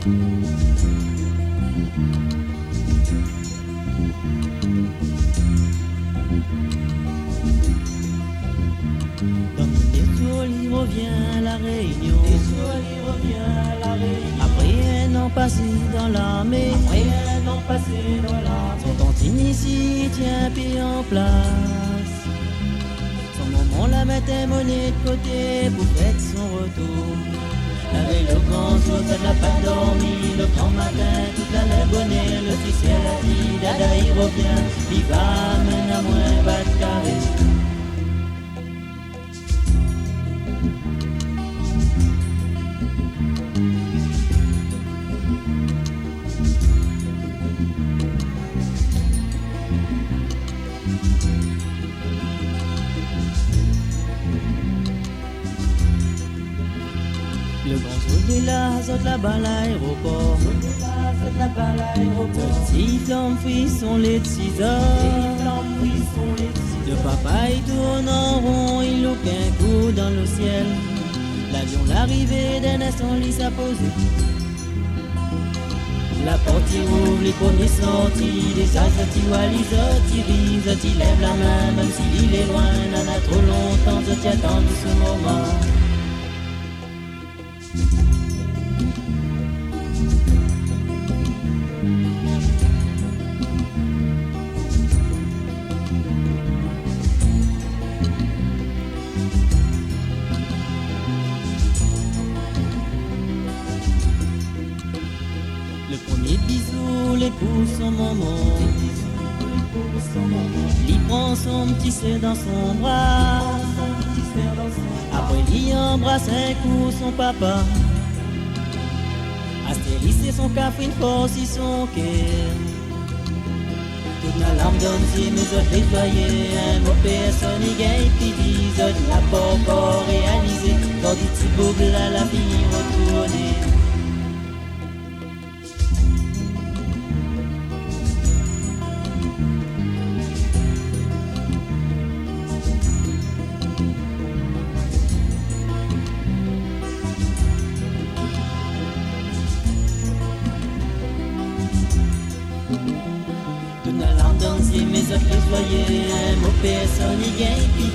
Il revient à la Réunion. Après un an passé dans l'armée, son tantine ici tient pied en place. Son maman la mettait monnaie de côté pour faire son retour. La veille le grand jour, ça n'a pas dormi. Le grand matin, toute la lèvre bonnet. Le ciel a dit, dada il revient. Il va mener à moins bas de carré. Le grand saut là, saute là-bas à l'aéroport. Petit flamme frisson les de 6 heures. Le papa il tourne en rond, il loupe un coup dans le ciel. L'avion l'arrivée d'un instant lit s'à poser. La porte il ouvre, les premiers sortis. Les assatis wallis, il lève la main, même s'il est loin. N'en a trop longtemps, je t'attends de ce moment. Le premier bisou, l'épouse son maman. Il prend son petit ser dans son bras. Après il embrasse un coup son papa. Astéris et son café, une force et son cœur. Toute ma larme donne si mes autres les joyeux. Un mot personne y gagne, puis dix autres n'a pas encore réalisé. Dans du petit boucle à la vie retournée. Toute la larme danse et mes autres les joyeux. Un mot personne y gagne, puis